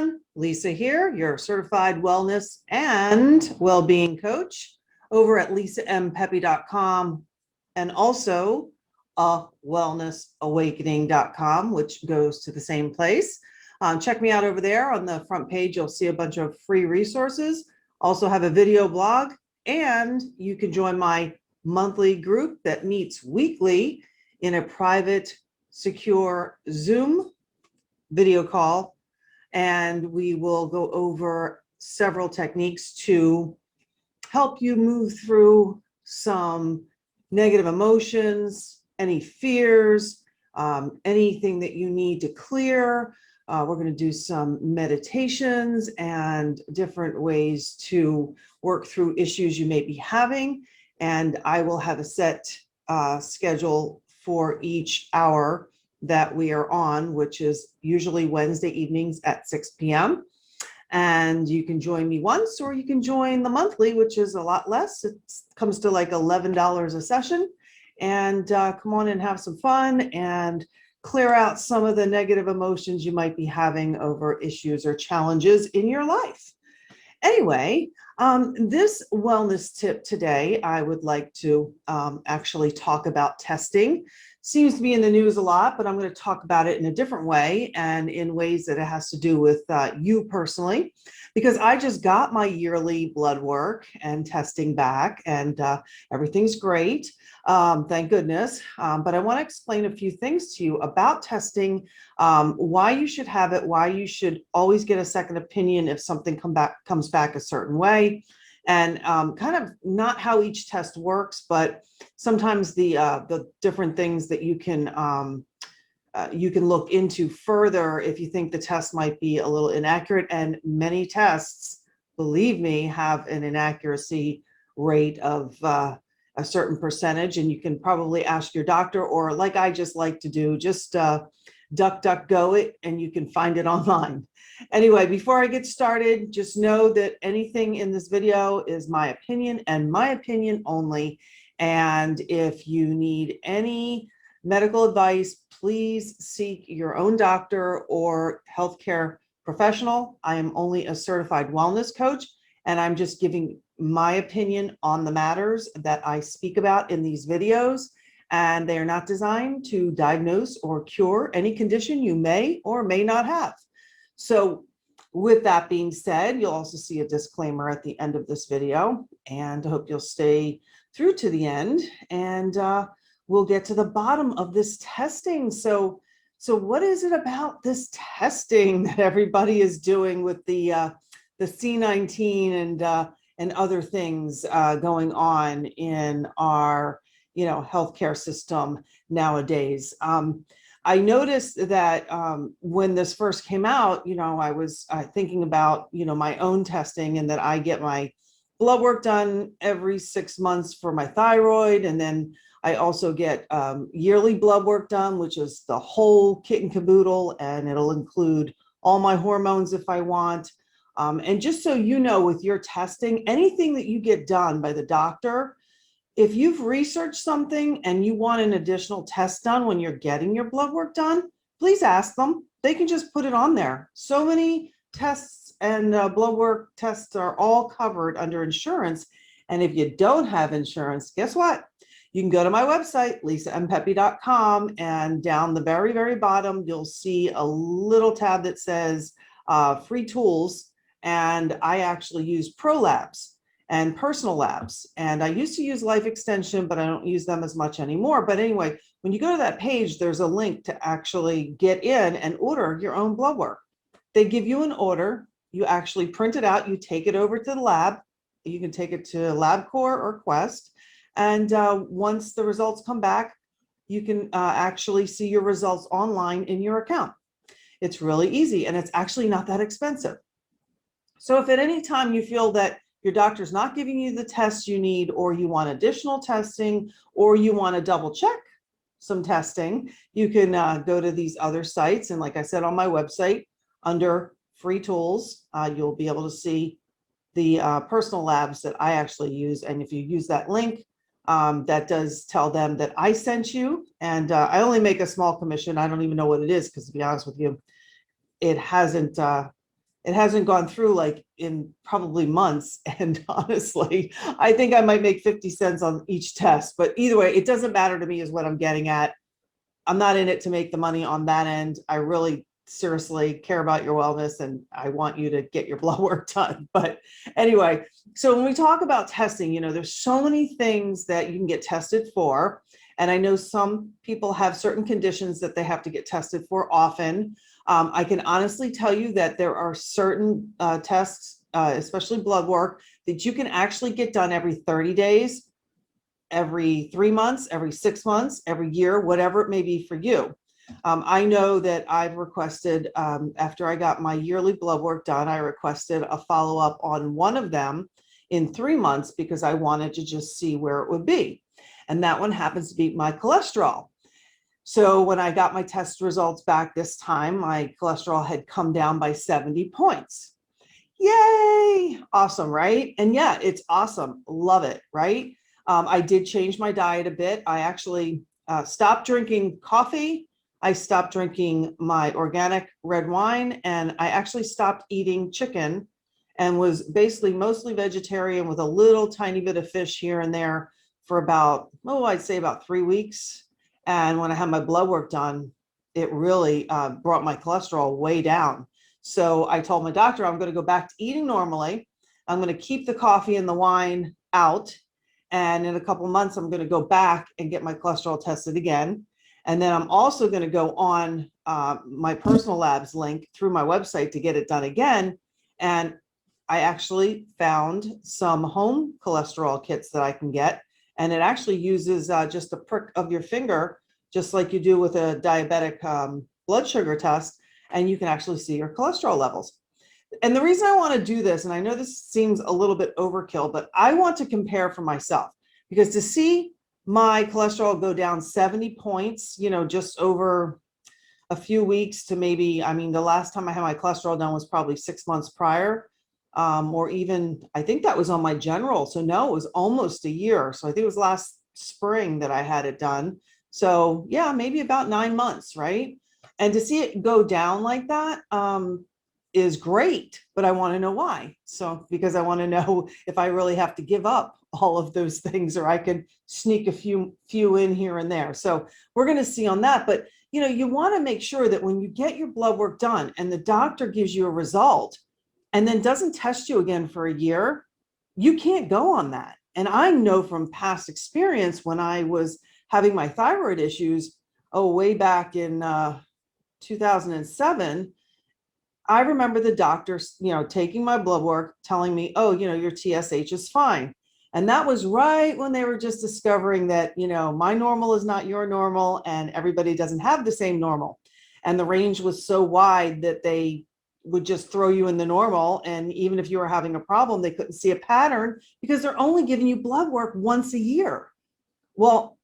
everyone. Lisa here, your certified wellness and well-being coach over at lisampepe.com and also wellnessawakening.com, which goes to the same place. Check me out over there. On the front page, you'll see a bunch of free resources. Also have a video blog, and you can join my monthly group that meets weekly in a private, secure Zoom video call, and we will go over several techniques to help you move through some negative emotions, any fears, anything that you need to clear. We're going to do some meditations and different ways to work through issues you may be having. And I will have a set schedule for each hour that we are on, which is usually Wednesday evenings at 6 p.m. And you can join me once, or you can join the monthly, which is a lot less. It comes to like $11 a session. And come on and have some fun and clear out some of the negative emotions you might be having over issues or challenges in your life. Anyway, this wellness tip today, I would like to actually talk about testing. Seems to be in the news a lot, but I'm going to talk about it in a different way and in ways that it has to do with you personally, because I just got my yearly blood work and testing back, and everything's great. Thank goodness. But I want to explain a few things to you about testing, why you should have it, why you should always get a second opinion if something comes back a certain way, and kind of not how each test works, but sometimes the different things that you can look into further if you think the test might be a little inaccurate. And many tests, believe me, have an inaccuracy rate of a certain percentage, and you can probably ask your doctor, or like I just like to do, just DuckDuckGo it, and you can find it online. Anyway, before I get started, just know that anything in this video is my opinion and my opinion only. And if you need any medical advice, please seek your own doctor or healthcare professional. I am only a certified wellness coach, and I'm just giving my opinion on the matters that I speak about in these videos. And they are not designed to diagnose or cure any condition you may or may not have. So with that being said, you'll also see a disclaimer at the end of this video, and I hope you'll stay through to the end, and we'll get to the bottom of this testing. So what is it about this testing that everybody is doing with the C19 and other things going on in our healthcare system nowadays? I noticed that when this first came out, I was thinking about, my own testing, and that I get my blood work done every 6 months for my thyroid. And then I also get yearly blood work done, which is the whole kit and caboodle, and it'll include all my hormones if I want. And just so you know, with your testing, anything that you get done by the doctor, if you've researched something and you want an additional test done when you're getting your blood work done, please ask them. They can just put it on there. So many tests and blood work tests are all covered under insurance. And if you don't have insurance, guess what? You can go to my website, lisampepe.com, and down the very, very bottom, you'll see a little tab that says free tools. And I actually use Pro Labs and Personal Labs. And I used to use Life Extension, but I don't use them as much anymore. But anyway, when you go to that page, there's a link to actually get in and order your own blood work. They give you an order, you actually print it out, you take it over to the lab. You can take it to LabCorp or Quest. And once the results come back, you can actually see your results online in your account. It's really easy, and it's actually not that expensive. So if at any time you feel that your doctor's not giving you the tests you need, or you want additional testing, or you want to double check some testing, you can go to these other sites. And like I said, on my website, under free tools, you'll be able to see the personal labs that I actually use. And if you use that link, that does tell them that I sent you. And I only make a small commission. I don't even know what it is, because to be honest with you, it hasn't it hasn't gone through like in probably months. And honestly, I think I might make 50 cents on each test, but either way, it doesn't matter to me is what I'm getting at. I'm not in it to make the money on that end. I really seriously care about your wellness and I want you to get your blood work done. But anyway, so when we talk about testing, there's so many things that you can get tested for. And I know some people have certain conditions that they have to get tested for often. I can honestly tell you that there are certain tests, especially blood work, that you can actually get done every 30 days, every 3 months, every 6 months, every year, whatever it may be for you. I know that I've requested, after I got my yearly blood work done, I requested a follow-up on one of them in 3 months because I wanted to just see where it would be. And that one happens to be my cholesterol. So when I got my test results back this time, my cholesterol had come down by 70 points. Yay! Awesome, right? And yeah, it's awesome. Love it, right? I did change my diet a bit. I actually stopped drinking coffee. I stopped drinking my organic red wine, and I actually stopped eating chicken and was basically mostly vegetarian with a little tiny bit of fish here and there for about, I'd say about 3 weeks. And when I had my blood work done, it really brought my cholesterol way down. So I told my doctor, I'm going to go back to eating normally. I'm going to keep the coffee and the wine out. And in a couple of months, I'm going to go back and get my cholesterol tested again. And then I'm also going to go on my personal labs link through my website to get it done again. And I actually found some home cholesterol kits that I can get. And it actually uses just a prick of your finger, just like you do with a diabetic blood sugar test. And you can actually see your cholesterol levels. And the reason I want to do this, and I know this seems a little bit overkill, but I want to compare for myself, because to see my cholesterol go down 70 points, just over a few weeks to maybe, the last time I had my cholesterol done was probably 6 months prior, or even, I think that was on my general. So no, it was almost a year. So I think it was last spring that I had it done. So yeah, maybe about 9 months, right? And to see it go down like that is great, but I want to know why. So because I want to know if I really have to give up all of those things, or I can sneak a few in here and there. So we're going to see on that. But you want to make sure that when you get your blood work done and the doctor gives you a result and then doesn't test you again for a year, you can't go on that. And I know from past experience, when I was having my thyroid issues, way back in 2007, I remember the doctors, taking my blood work, telling me, your TSH is fine. And that was right when they were just discovering that, my normal is not your normal and everybody doesn't have the same normal. And the range was so wide that they would just throw you in the normal. And even if you were having a problem, they couldn't see a pattern because they're only giving you blood work once a year. Well,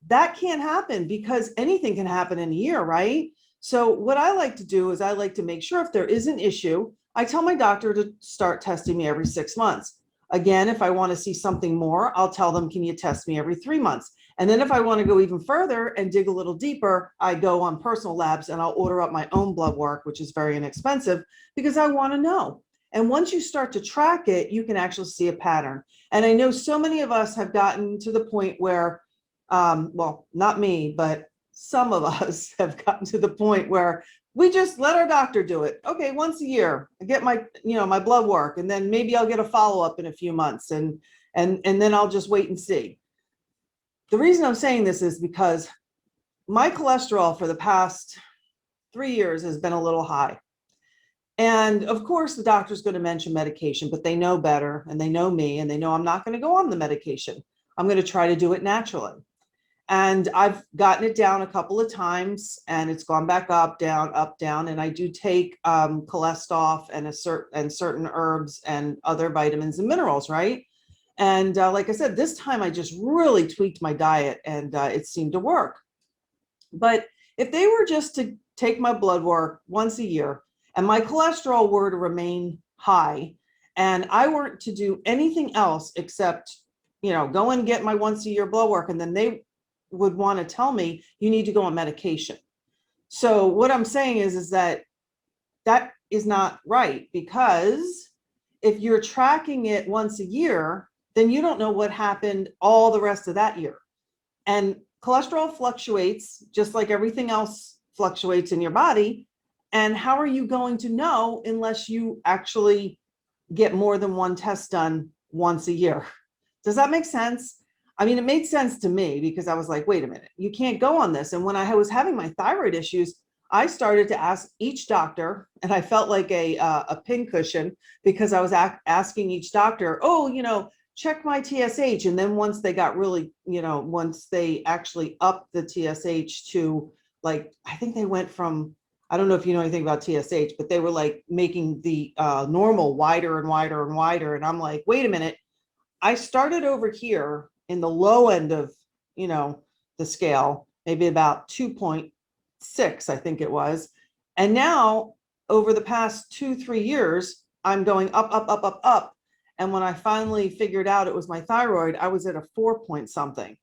that can't happen because anything can happen in a year, right? So what I like to do is I like to make sure if there is an issue, I tell my doctor to start testing me every 6 months. Again, if I want to see something more, I'll tell them, can you test me every 3 months? And then if I want to go even further and dig a little deeper, I go on personal labs and I'll order up my own blood work, which is very inexpensive because I want to know. And once you start to track it, you can actually see a pattern. And I know so many of us have gotten to the point where, well, not me, but some of us have gotten to the point where we just let our doctor do it. Okay, once a year, I get my, my blood work, and then maybe I'll get a follow-up in a few months, and then I'll just wait and see. The reason I'm saying this is because my cholesterol for the past 3 years has been a little high. And of course, the doctor's going to mention medication, but they know better and they know me and they know I'm not going to go on the medication. I'm going to try to do it naturally. And I've gotten it down a couple of times and it's gone back up, down. And I do take cholesterol and certain herbs and other vitamins and minerals, right? And like I said, this time I just really tweaked my diet and it seemed to work. But if they were just to take my blood work once a year and my cholesterol were to remain high and I weren't to do anything else except, go and get my once a year blood work, and then they would want to tell me you need to go on medication. So what I'm saying is that is not right, because if you're tracking it once a year, then you don't know what happened all the rest of that year. And cholesterol fluctuates just like everything else fluctuates in your body. And how are you going to know unless you actually get more than one test done once a year? Does that make sense? I mean, it made sense to me because I was like, wait a minute, you can't go on this. And when I was having my thyroid issues, I started to ask each doctor, and I felt like a pincushion, because I was asking each doctor, oh, check my TSH. And then once they got really, once they actually upped the TSH to, like, I think they went from, I don't know if you know anything about TSH, but they were like making the normal wider and wider and wider. And I'm like, wait a minute, I started over here in the low end of, the scale, maybe about 2.6, I think it was. And now over the past 2-3 years, I'm going up, up, up, up, up. And when I finally figured out it was my thyroid, I was at a 4 point something.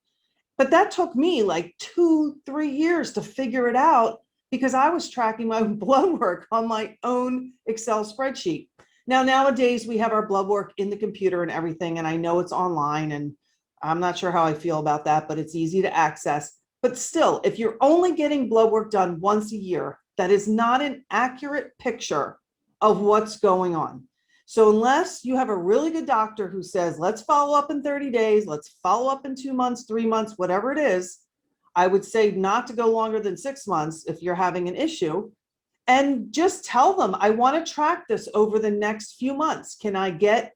But that took me like 2-3 years to figure it out, because I was tracking my blood work on my own Excel spreadsheet. Now, nowadays we have our blood work in the computer and everything, and I know it's online, and I'm not sure how I feel about that, but it's easy to access. But still, if you're only getting blood work done once a year, that is not an accurate picture of what's going on. So unless you have a really good doctor who says, let's follow up in 30 days, let's follow up in 2 months, 3 months, whatever it is, I would say not to go longer than 6 months if you're having an issue. And just tell them, I want to track this over the next few months. Can I get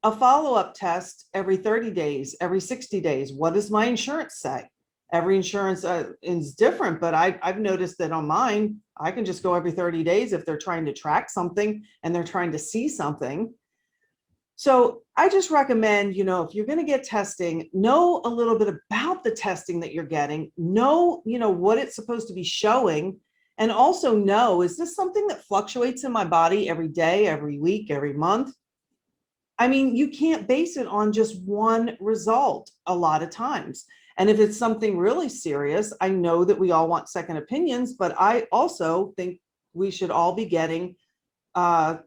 a follow-up test every 30 days, every 60 days? What does my insurance say? Every insurance is different, but I've noticed that on mine, I can just go every 30 days if they're trying to track something and they're trying to see something. So I just recommend, if you're going to get testing, know a little bit about the testing that you're getting, know, what it's supposed to be showing. And also know, is this something that fluctuates in my body every day, every week, every month? I mean, you can't base it on just one result a lot of times. And if it's something really serious, I know that we all want second opinions, but I also think we should all be getting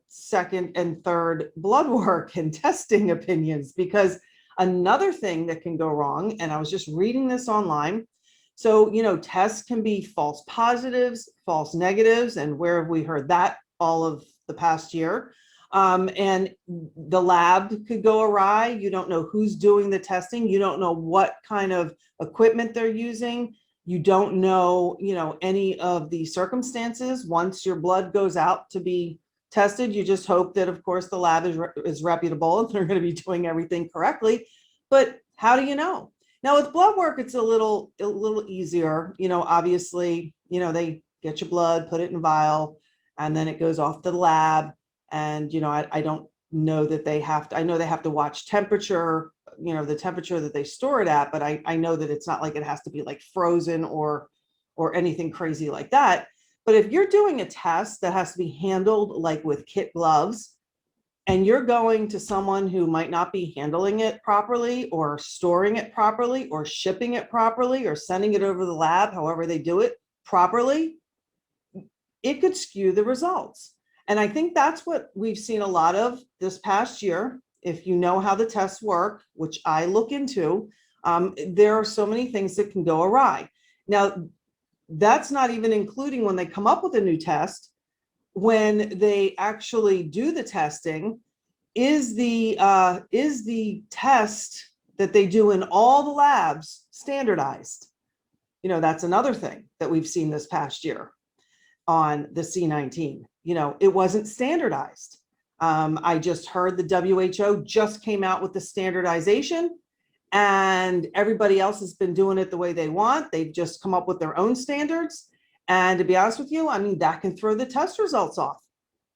second and third blood work and testing opinions, because another thing that can go wrong, and I was just reading this online. So, tests can be false positives, false negatives, and where have we heard that all of the past year? And the lab could go awry. You don't know who's doing the testing. You don't know what kind of equipment they're using. You don't know, any of the circumstances. Once your blood goes out to be tested, you just hope that, of course, the lab is reputable and they're going to be doing everything correctly. But how do you know? Now with blood work, it's a little easier. Obviously, they get your blood, put it in a vial, and then it goes off to the lab. And, I don't know that they have to, I know they have to watch temperature, the temperature that they store it at, but I know that it's not like it has to be like frozen or anything crazy like that. But if you're doing a test that has to be handled like with kit gloves, and you're going to someone who might not be handling it properly or storing it properly or shipping it properly or sending it over the lab, however they do it properly, it could skew the results. And I think that's what we've seen a lot of this past year. If you know how the tests work, which I look into, there are so many things that can go awry. Now, that's not even including when they come up with a new test. When they actually do the testing, is the test that they do in all the labs standardized? That's another thing that we've seen this past year on the C19. It wasn't standardized. I just heard the WHO just came out with the standardization, and everybody else has been doing it the way they want. They've just come up with their own standards. And to be honest with you, I mean, that can throw the test results off,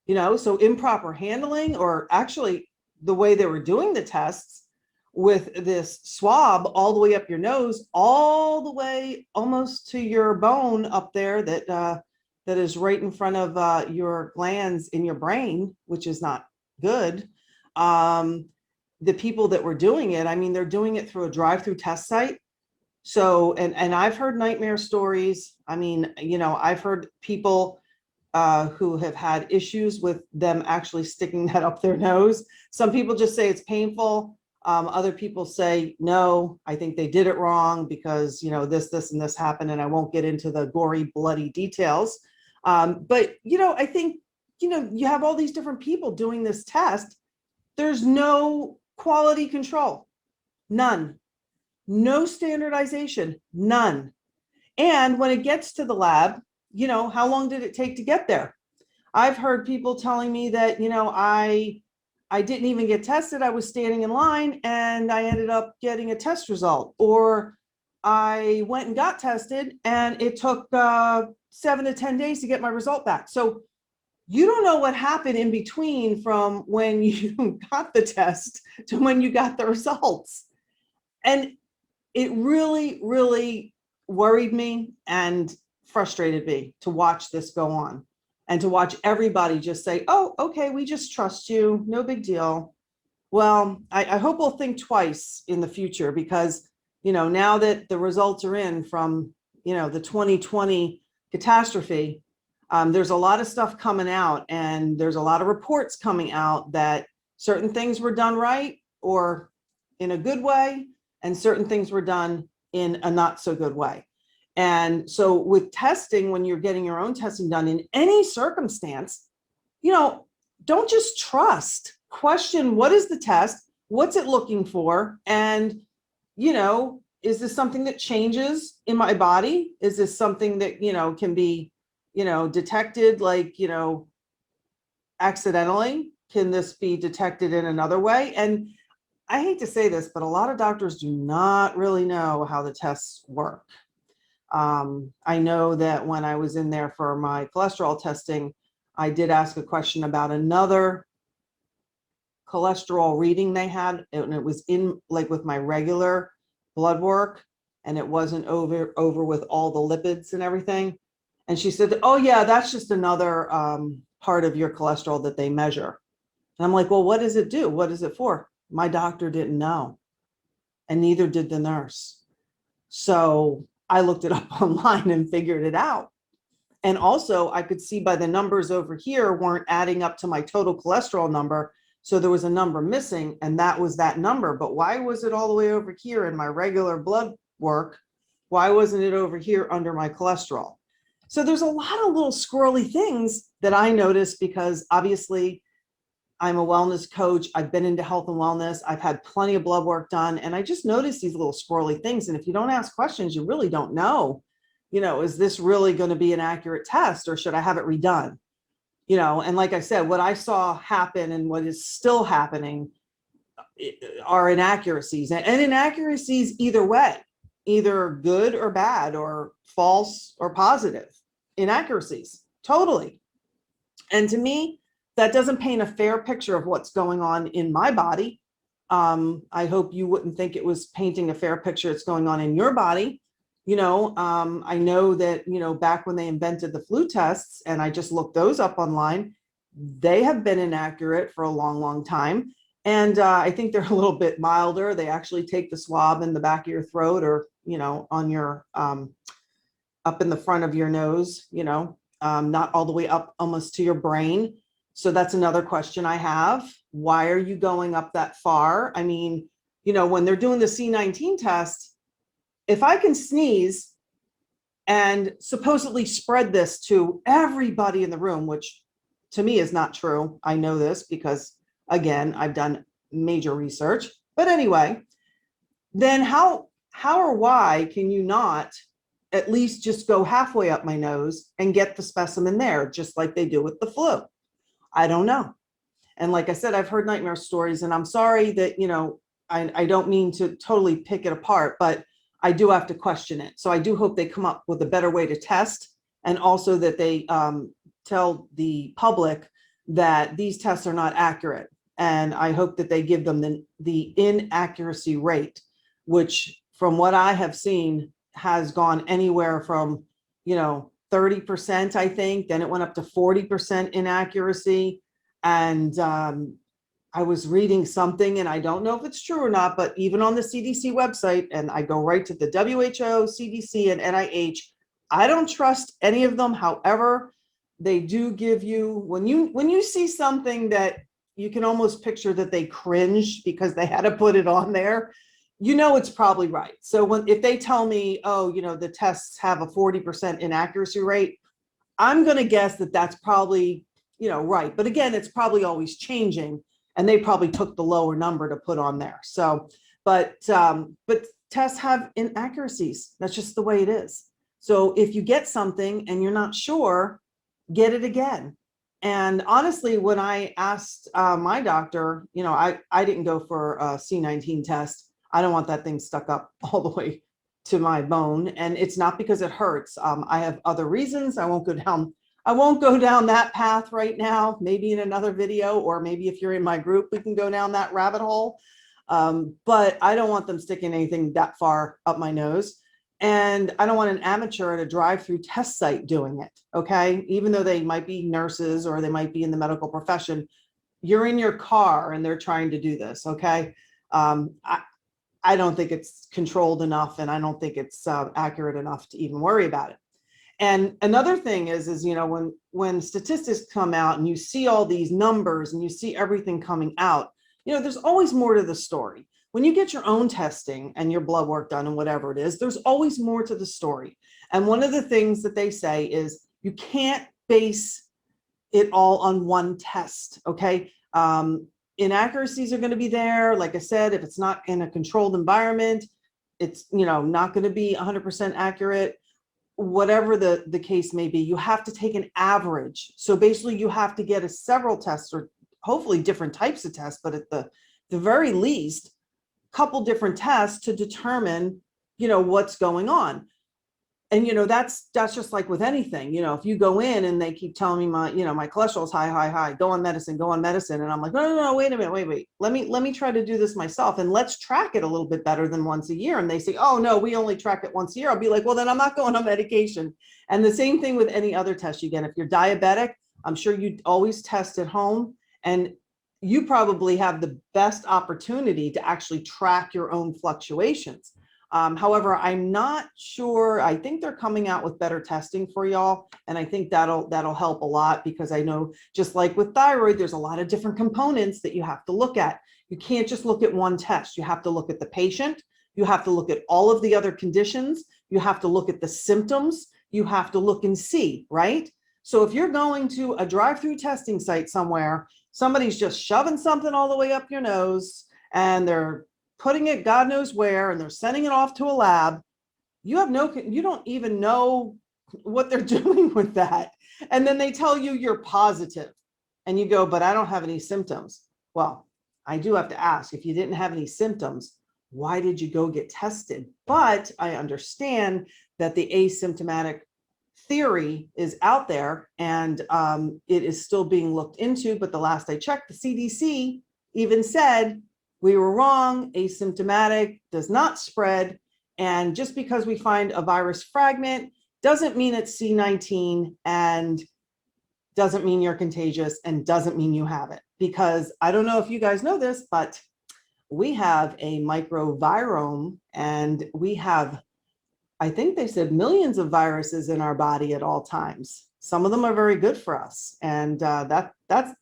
so improper handling, or actually the way they were doing the tests with this swab all the way up your nose, all the way almost to your bone up there that is right in front of your glands in your brain, which is not good. The people that were doing it, I mean, they're doing it through a drive-through test site. So, and I've heard nightmare stories. I mean, I've heard people who have had issues with them actually sticking that up their nose. Some people just say it's painful. Other people say, no, I think they did it wrong because, this, and this happened, and I won't get into the gory, bloody details. But, I think, you have all these different people doing this test. There's no quality control, none, no standardization, none. And when it gets to the lab, how long did it take to get there? I've heard people telling me that, I didn't even get tested. I was standing in line and I ended up getting a test result, or I went and got tested and it took 7 to 10 days to get my result back. So you don't know what happened in between from when you got the test to when you got the results. And it really, really worried me and frustrated me to watch this go on, and to watch everybody just say, oh, okay, we just trust you, no big deal. Well, I hope we'll think twice in the future, because, now that the results are in from, the 2020 catastrophe, there's a lot of stuff coming out, and there's a lot of reports coming out that certain things were done right or in a good way, and certain things were done in a not so good way. And so with testing, when you're getting your own testing done in any circumstance, don't just trust. Question, what is the test? What's it looking for? And, is this something that changes in my body? Is this something that, can be, detected like, accidentally? Can this be detected in another way? And I hate to say this, but a lot of doctors do not really know how the tests work. I know that when I was in there for my cholesterol testing, I did ask a question about another cholesterol reading they had, and it was in like with my regular blood work, and it wasn't over with all the lipids and everything. And she said, oh yeah, that's just another part of your cholesterol that they measure. And I'm like, well, what does it do? What is it for? My doctor didn't know, and neither did the nurse. So I looked it up online and figured it out. And also I could see by the numbers over here weren't adding up to my total cholesterol number. So there was a number missing, and that was that number. But why was it all the way over here in my regular blood work? Why wasn't it over here under my cholesterol? So there's a lot of little squirrely things that I noticed, because obviously I'm a wellness coach. I've been into health and wellness. I've had plenty of blood work done, and I just noticed these little squirrely things. And if you don't ask questions, you really don't know, is this really going to be an accurate test, or should I have it redone? And like I said, what I saw happen and what is still happening are inaccuracies, and inaccuracies either way, either good or bad, or false or positive inaccuracies, totally. And to me, that doesn't paint a fair picture of what's going on in my body. I hope you wouldn't think it was painting a fair picture that's going on in your body. I know that, back when they invented the flu tests, and I just looked those up online, they have been inaccurate for a long, long time. And I think they're a little bit milder. They actually take the swab in the back of your throat, or, on your, up in the front of your nose, not all the way up almost to your brain. So that's another question I have. Why are you going up that far? I mean, when they're doing the C19 test, if I can sneeze and supposedly spread this to everybody in the room, which to me is not true. I know this because, again, I've done major research. But anyway, then how or why can you not at least just go halfway up my nose and get the specimen there, just like they do with the flu? I don't know. And like I said, I've heard nightmare stories, and I'm sorry that, I don't mean to totally pick it apart, but I do have to question it. So I do hope they come up with a better way to test, and also that they tell the public that these tests are not accurate. And I hope that they give them the inaccuracy rate, which from what I have seen has gone anywhere from, 30%, I think, then it went up to 40% inaccuracy. And I was reading something, and I don't know if it's true or not, but even on the CDC website, and I go right to the WHO, CDC, and NIH, I don't trust any of them. However, they do give you, when you see something that you can almost picture that they cringed because they had to put it on there, you know it's probably right. So if they tell me, oh, the tests have a 40% inaccuracy rate, I'm going to guess that that's probably, right. But again, it's probably always changing, and they probably took the lower number to put on there. So, but tests have inaccuracies. That's just the way it is. So if you get something and you're not sure, get it again. And honestly, when I asked my doctor, I didn't go for a C19 test. I don't want that thing stuck up all the way to my bone. And it's not because it hurts. I have other reasons. I won't go down that path right now, maybe in another video, or maybe if you're in my group, we can go down that rabbit hole. But I don't want them sticking anything that far up my nose. And I don't want an amateur at a drive-through test site doing it, okay? Even though they might be nurses or they might be in the medical profession, you're in your car and they're trying to do this, okay? I don't think it's controlled enough, and I don't think it's accurate enough to even worry about it. And another thing is when statistics come out and you see all these numbers and you see everything coming out, there's always more to the story. When you get your own testing and your blood work done and whatever it is, there's always more to the story. And one of the things that they say is you can't base it all on one test, okay? Inaccuracies are going to be there. Like I said, if it's not in a controlled environment, it's not going to be 100% accurate. Whatever the case may be, you have to take an average. So basically you have to get several tests, or hopefully different types of tests, but at the very least, couple different tests to determine, what's going on. And, that's just like with anything, if you go in and they keep telling me my cholesterol's high, go on medicine. And I'm like, no, wait a minute, wait. Let me try to do this myself. And let's track it a little bit better than once a year. And they say, oh no, we only track it once a year. I'll be like, well, then I'm not going on medication. And the same thing with any other test you get. If you're diabetic, I'm sure you always test at home, and you probably have the best opportunity to actually track your own fluctuations. However, I'm not sure. I think they're coming out with better testing for y'all. And I think that'll help a lot, because I know just like with thyroid, there's a lot of different components that you have to look at. You can't just look at one test. You have to look at the patient. You have to look at all of the other conditions. You have to look at the symptoms. You have to look and see, right? So if you're going to a drive-through testing site somewhere, somebody's just shoving something all the way up your nose and they're putting it God knows where, and they're sending it off to a lab. You don't even know what they're doing with that. And then they tell you you're positive and you go, but I don't have any symptoms. Well, I do have to ask, if you didn't have any symptoms, why did you go get tested? But I understand that the asymptomatic theory is out there, and it is still being looked into. But the last I checked, the CDC even said we were wrong. Asymptomatic does not spread. And just because we find a virus fragment doesn't mean it's C19, and doesn't mean you're contagious, and doesn't mean you have it. Because I don't know if you guys know this, but we have a microvirome, and we have, I think they said, millions of viruses in our body at all times. Some of them are very good for us, and that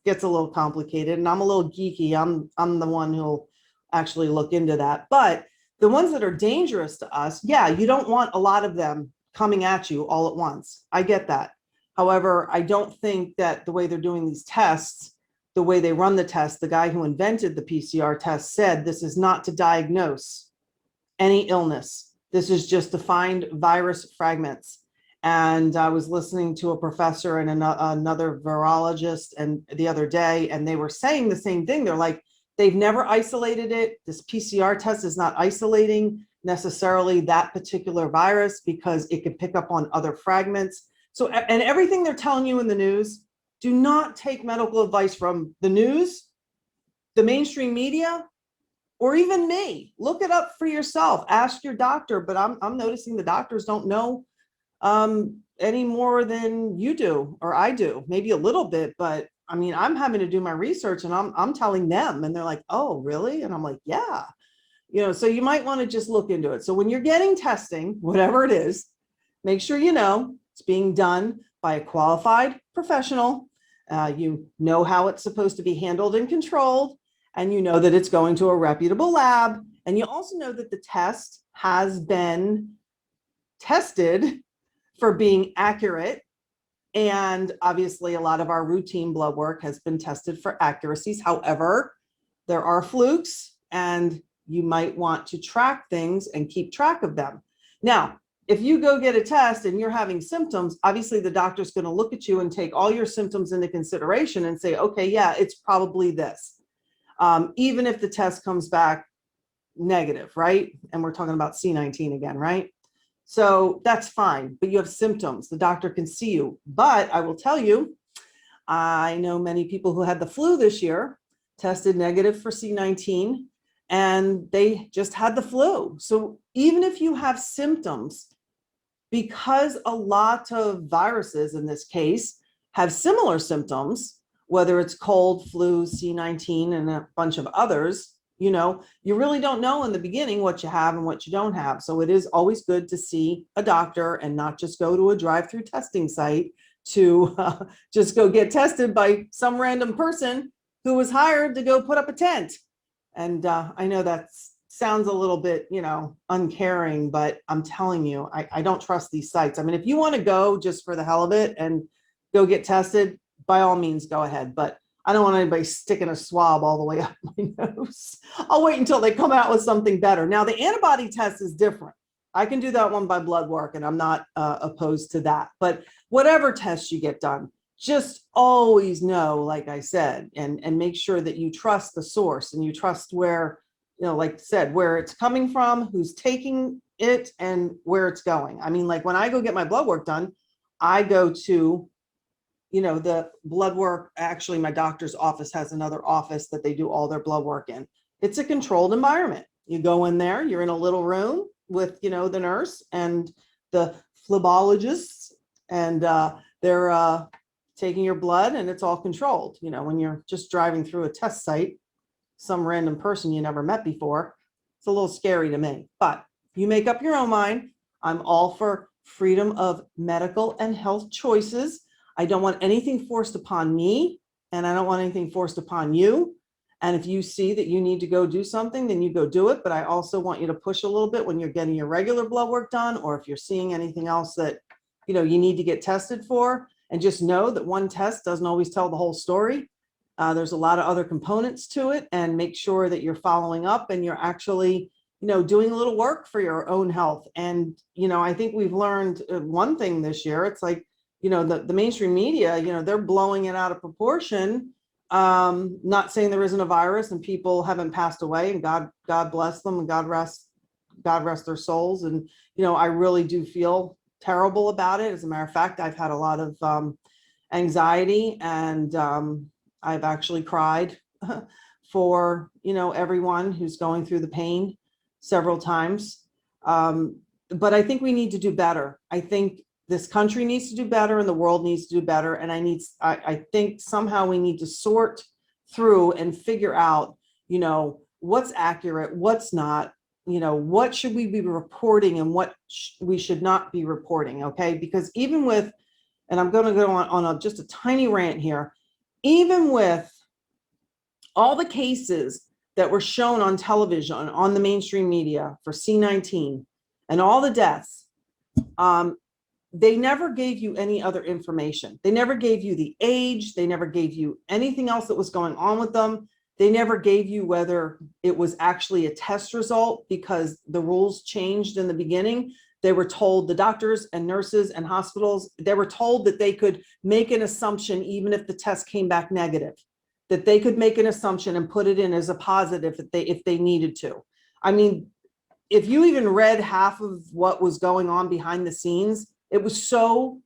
gets a little complicated. And I'm a little geeky. I'm the one who'll actually look into that. But the ones that are dangerous to us, yeah, you don't want a lot of them coming at you all at once. I get that. However, I don't think that the way they're doing these tests, the way they run the test, the guy who invented the PCR test said this is not to diagnose any illness. This is just to find virus fragments. And I was listening to a professor and another virologist and the other day, and they were saying the same thing. They're like, they've never isolated it. This PCR test is not isolating necessarily that particular virus, because it could pick up on other fragments. So, and everything they're telling you in the news, do not take medical advice from the news, the mainstream media, or even me. Look it up for yourself. Ask your doctor. But I'm noticing the doctors don't know any more than you do or I do. Maybe a little bit, but I mean, I'm having to do my research, and I'm telling them, and they're like, "Oh, really?" And I'm like, "Yeah." So you might want to just look into it. So when you're getting testing, whatever it is, make sure it's being done by a qualified professional. You know how it's supposed to be handled and controlled, and you know that it's going to a reputable lab. And you also know that the test has been tested for being accurate. And obviously, a lot of our routine blood work has been tested for accuracies. However, there are flukes, and you might want to track things and keep track of them. Now, if you go get a test and you're having symptoms, obviously the doctor's going to look at you and take all your symptoms into consideration and say, okay, yeah, it's probably this. Even if the test comes back negative, right? And we're talking about C19 again, right? So that's fine, but you have symptoms. The doctor can see you. But I will tell you, I know many people who had the flu this year, tested negative for C19, and they just had the flu. So even if you have symptoms, because a lot of viruses in this case have similar symptoms, whether it's cold, flu, C19, and a bunch of others, you really don't know in the beginning what you have and what you don't have. So it is always good to see a doctor and not just go to a drive-through testing site to just go get tested by some random person who was hired to go put up a tent. And I know that sounds a little bit, uncaring, but I'm telling you, I don't trust these sites. I mean, if you want to go just for the hell of it and go get tested, by all means, go ahead. But I don't want anybody sticking a swab all the way up my nose. I'll wait until they come out with something better. Now, the antibody test is different. I can do that one by blood work, and I'm not opposed to that. But whatever test you get done, just always know, like I said, and make sure that you trust the source and you trust where, like I said, where it's coming from, who's taking it, and where it's going. I mean, like when I go get my blood work done, I go to the blood work, actually, my doctor's office has another office that they do all their blood work in. It's a controlled environment. You go in there, you're in a little room with, the nurse and the phlebologists, and they're taking your blood, and it's all controlled. When you're just driving through a test site, some random person you never met before, it's a little scary to me. But you make up your own mind. I'm all for freedom of medical and health choices. I don't want anything forced upon me, and I don't want anything forced upon you. And if you see that you need to go do something, then you go do it. But I also want you to push a little bit when you're getting your regular blood work done, or if you're seeing anything else that, you need to get tested for. And just know that one test doesn't always tell the whole story. There's a lot of other components to it, and make sure that you're following up and you're actually, doing a little work for your own health. And, I think we've learned one thing this year. It's like, the mainstream media, they're blowing it out of proportion. Not saying there isn't a virus and people haven't passed away, and God bless them, and God rest their souls. And, I really do feel terrible about it. As a matter of fact, I've had a lot of anxiety, and I've actually cried for, everyone who's going through the pain several times. But I think we need to do better. I think this country needs to do better, and the world needs to do better. And I think somehow we need to sort through and figure out, what's accurate, what's not, what should we be reporting and what we should not be reporting. Okay. Because even with, and I'm going to go on just a tiny rant here, even with all the cases that were shown on television, on the mainstream media for C19 and all the deaths, they never gave you any other information. They never gave you the age. They never gave you anything else that was going on with them. They never gave you whether it was actually a test result, because the rules changed in the beginning. They were told, the doctors and nurses and hospitals, they were told that they could make an assumption even if the test came back negative, that they could make an assumption and put it in as a positive if they needed to. I mean, if you even read half of what was going on behind the scenes, it was so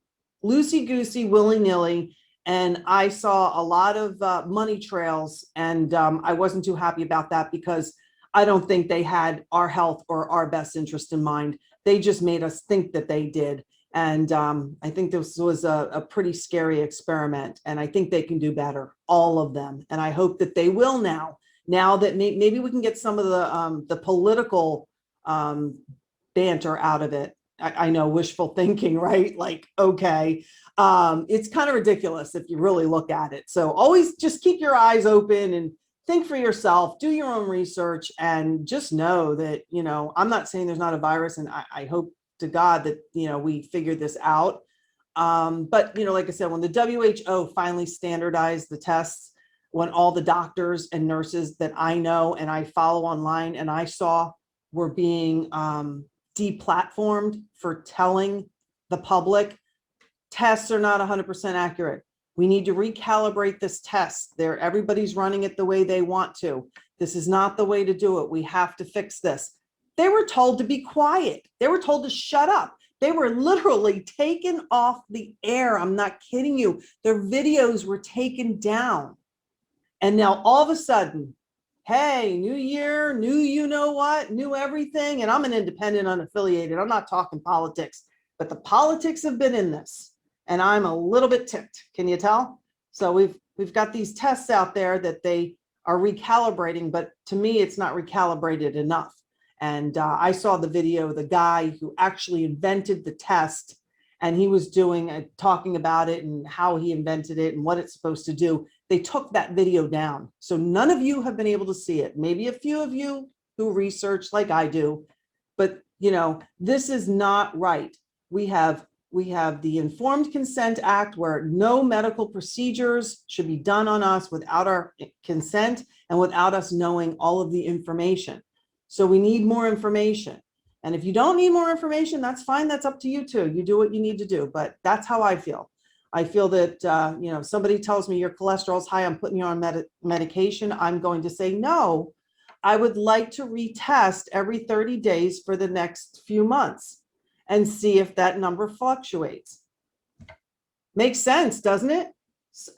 loosey-goosey, willy-nilly, and I saw a lot of money trails, and I wasn't too happy about that, because I don't think they had our health or our best interest in mind. They just made us think that they did. And I think this was a pretty scary experiment, and I think they can do better, all of them. And I hope that they will now that maybe we can get some of the political banter out of it. I know, wishful thinking, right? Like, okay, it's kind of ridiculous if you really look at it. So always just keep your eyes open and think for yourself, do your own research, and just know that, I'm not saying there's not a virus, and I hope to God that, we figured this out. But, like I said, when the WHO finally standardized the tests, when all the doctors and nurses that I know and I follow online and I saw were being deplatformed for telling the public tests are not 100% accurate. We need to recalibrate this test. Everybody's running it the way they want to. This is not the way to do it. We have to fix this. They were told to be quiet. They were told to shut up. They were literally taken off the air. I'm not kidding you. Their videos were taken down. And now all of a sudden, hey, new year, new you know what, new everything. And I'm an independent, unaffiliated. I'm not talking politics, but the politics have been in this. And I'm a little bit ticked. Can you tell? So we've got these tests out there that they are recalibrating, but to me, it's not recalibrated enough. And I saw the video of the guy who actually invented the test, and he was talking about it and how he invented it and what it's supposed to do. They took that video down. So none of you have been able to see it. Maybe a few of you who research like I do, but this is not right. We have the Informed Consent Act, where no medical procedures should be done on us without our consent and without us knowing all of the information. So we need more information. And if you don't need more information, that's fine. That's up to you too. You do what you need to do. But that's how I feel. I feel that, if somebody tells me your cholesterol's high, I'm putting you on medication, I'm going to say, no, I would like to retest every 30 days for the next few months and see if that number fluctuates. Makes sense, doesn't it?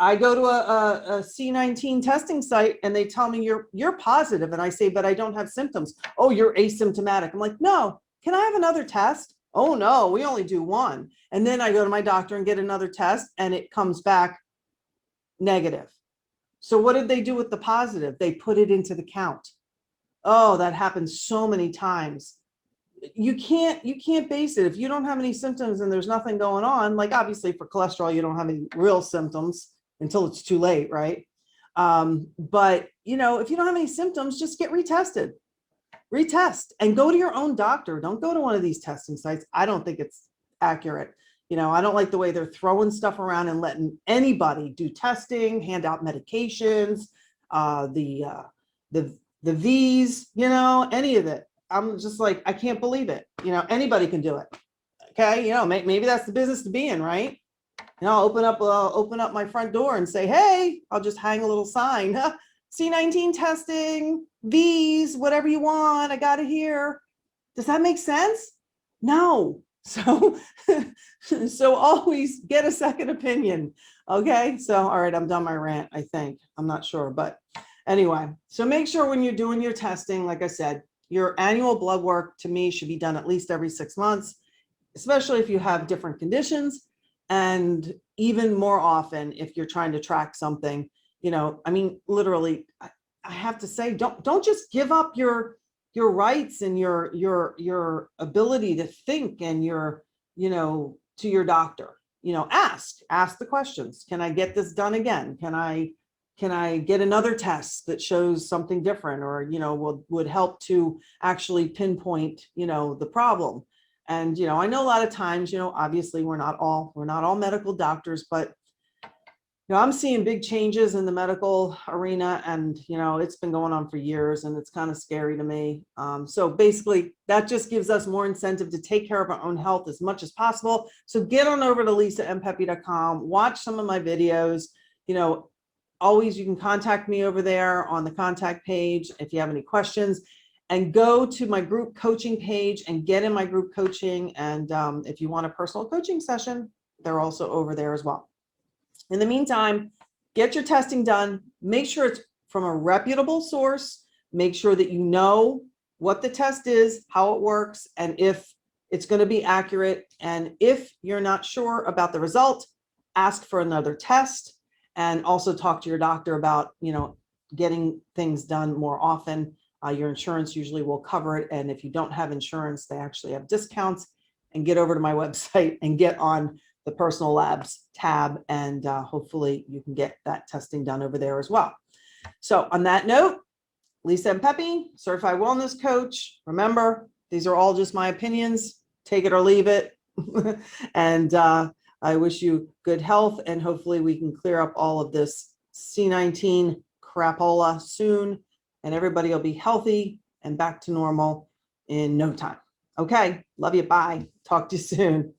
I go to a C19 testing site and they tell me you're positive. And I say, but I don't have symptoms. Oh, you're asymptomatic. I'm like, no, can I have another test? Oh no, we only do one. And then I go to my doctor and get another test and it comes back negative. So what did they do with the positive? They put it into the count. Oh, that happens so many times. You can't base it. If you don't have any symptoms and there's nothing going on, like obviously for cholesterol, you don't have any real symptoms until it's too late, right? But if you don't have any symptoms, just get retested. Retest and go to your own doctor. Don't go to one of these testing sites. I don't think it's accurate. I don't like the way they're throwing stuff around and letting anybody do testing, hand out medications, the V's, any of it. I'm just like, I can't believe it. Anybody can do it. Okay. Maybe that's the business to be in, right? I'll open up my front door and say, hey, I'll just hang a little sign. C19 testing, V's, whatever you want. I got it here. Does that make sense? No. So, so always get a second opinion. Okay. So, all right, I'm done my rant, I think. I'm not sure, but anyway, so make sure when you're doing your testing, like I said, your annual blood work to me should be done at least every 6 months, especially if you have different conditions, and even more often if you're trying to track something. Literally, I have to say, don't just give up your rights and your ability to think and to your doctor. Ask the questions. Can I get this done again? Can I get another test that shows something different, or would help to actually pinpoint the problem? And I know a lot of times, obviously we're not all medical doctors, but I'm seeing big changes in the medical arena, and it's been going on for years, and it's kind of scary to me. So basically, that just gives us more incentive to take care of our own health as much as possible. So get on over to lisampepe.com, watch some of my videos. Always, you can contact me over there on the contact page if you have any questions, and go to my group coaching page and get in my group coaching. And if you want a personal coaching session, they're also over there as well. In the meantime, get your testing done. Make sure it's from a reputable source. Make sure that you know what the test is, how it works, and if it's going to be accurate. And if you're not sure about the result, ask for another test, and also talk to your doctor about, getting things done more often. Your insurance usually will cover it. And if you don't have insurance, they actually have discounts. and get over to my website and get on the personal labs tab. And hopefully you can get that testing done over there as well. So on that note, Lisa and Pepe, certified wellness coach. Remember, these are all just my opinions. Take it or leave it. And I wish you good health, and hopefully we can clear up all of this C19 crapola soon, and everybody will be healthy and back to normal in no time. Okay, love you. Bye. Talk to you soon.